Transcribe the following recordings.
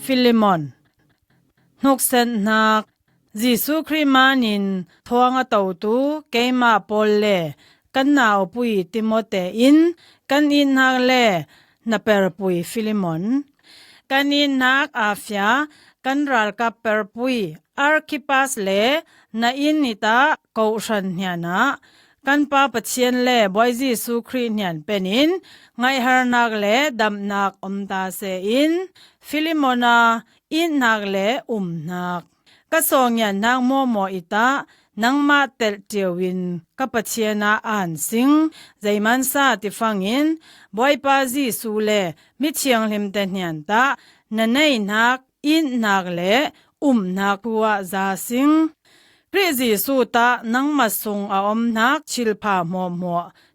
ฟิลิมอนนกเซนนักจิสุคริมานินทวงตาวตูเกมาปอลเลกันนาอปุยติโมเตอินกันอินนักเลนับเปรปุยฟิลิมอนกันอินนักอาฟยากันรัลกับเปรปุยอาร์คิปัสเลนาอินนิตาเกาชันเนียนะกันป้าปเชียนเล่บอยจิสุคริเนียนเป็นอินไงฮาร์นักเล่ดัมนักอมตาเซอินฟิลิมอนาอินนักเล่นักก็ส่งยันนักโมโมอิตานังมาเตลเทียวินกับปเชียนาอ่านสิงใจมันซาติฟังอินบอยป้าจิสุเล่มิเชียงลิมเตเนียนตานันในนักอินนักเล่นักวัวซาสิงคริจิสุตานังมาส่งอานักชิลพาโมโม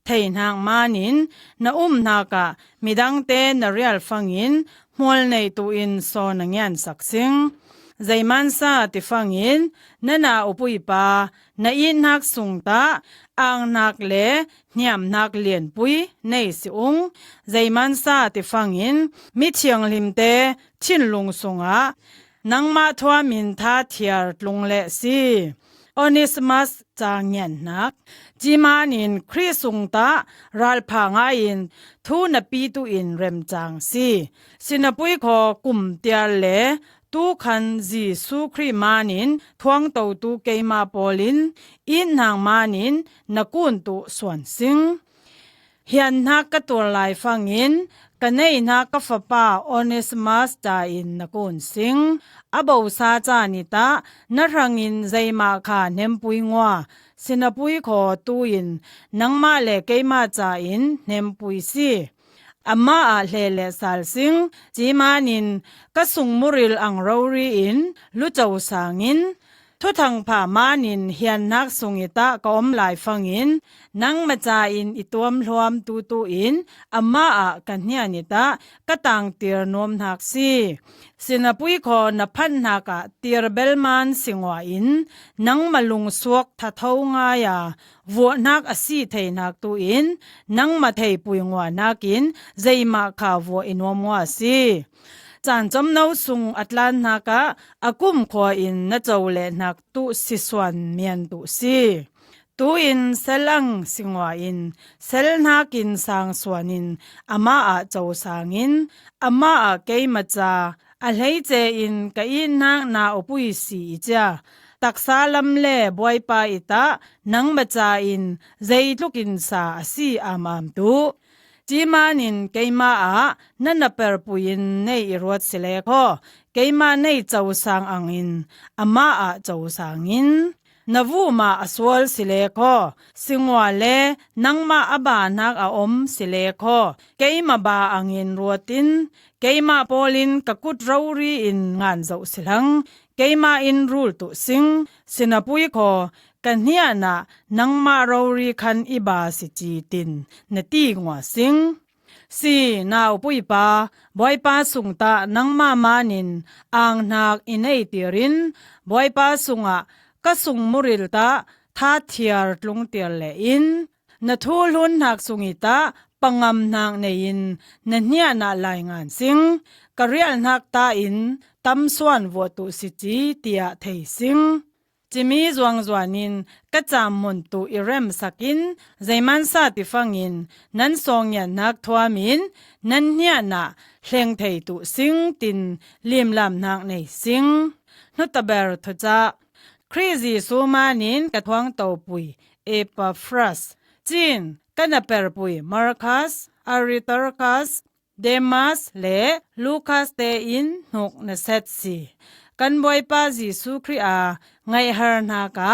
เทนางมานินนานักะมิดังเตนเรียลฟังอินมวลในตัวอินโซนังยันสักสิงใจมันซาติฟังอินนานาอุปุยปานาอินนักสุงตาอ่างนักเลเนียมนักเลียนปุยในสิองใจมันซาติฟังอินมิเชียงลิมเตชินลุงสุงะนังมาทวามินทาเทียร์ลุงเลสีโอนิสมัสจางเงียนนักจิมานินคริสุงตารัลพางาอินทูนปีตุอินเรมจางสีสินปุยขอกุมเตียเลตูคันจีสุคริมานินทวงเตาตูเกมาปอลินอินนางมานินนักุนตุส่วนสิงเฮียนนักกตัวลายฟังอินกันในนักกฟปาโอนิสมัสจาอินนักุนสิงอบาวซาจานิตานรังอินใจมาขาเนมปุยงัวสินปุยขอตูอินนังมาเลเกมาจาอินเนมปุยซีอามาเลเลสาลสิงจีมานินก็สุงมุริลอังเรารีอินลุเจ้าสางินทุทังผามานินเฮียนนักสุงอิตะก็อมลายฟังอินนังมาจาอินอิตัวมรวมตูอินอามากันเนียนิตะก็ต่างเตียรนวมนักซีสินปุยขอนพันนักเตียรเบลมันสิงวาอินนังมาลุงสวกทัทงายาวัวนักอสีเทนักตูอินนังมาเทปุยงวานักอินใจมาขาวัวอินวมวาซีจานจำนาวสุงอัตลานนักอากุมขวาอินนเจ้าเลนักตุสิสวนเมียนตุซีตูอินเซลังสิงวาอินเซลนักอินสางสวนินอามาเจ้าสางอินอามาเกยมาจาอัลไลเจอินกอินนักนาอปุยสีจ้าตักซาลัมเล่บวยปาอิตานังมาจาอินใจทุกินสาสีอามามตุจีมานินเกยมานันเปรปุยินในรวดสิเลขอเกยมาในเจ้าสางอังอินอามาเจ้าสางอินนวูมาอสวลสิเลขอสิงวาเลนังมาอบานักอมสิเลขอเกยมาบาอังอินรวตินเกยมาปอลินกกุดเรารีอินงานเจ้าสิลังเกยมาอินรูลตุสิงสินปุยขอกันเฮียนะนังมาเรารีคันอิบาสิจีตินนตีงวสิงสีนาวปุยปาบอยปาสุงตานังมานินอ่างนักอินเอติรินบอยปาสุงก็สุงมุริลตาทาเทียร์ลุงเตียเลอินนทูลุนหักสุงิตาปังมนางในอินนเนียนาลายงานสิงกะเรียลนักตาอินตัมส่วนวัวตุสิจีเตียเทสิงจิมีจวงจวนินก็จามมุนตุอิเรมสักินใจมันซาติฟังอินนั้นทรงยันนักทวามินนั้นเนียนาเฮงเทตุสิงตินเลียมลำนางในสิงนุตเบรทจาคริจิสุมานินกะทวงเตาปุยเอปาฟรัสจีนกันเปรปุยมาร์คัสอาริตาร์คัสเดมัสเลลูคัสเตอินนกนเซตซีกันบอยปาจิสุคริอาไงฮาร์นากะ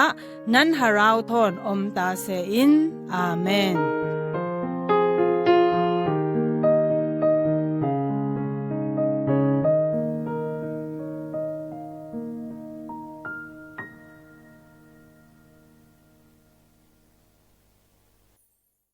นั้นฮาราวทอนอมตาเซอินอาเมน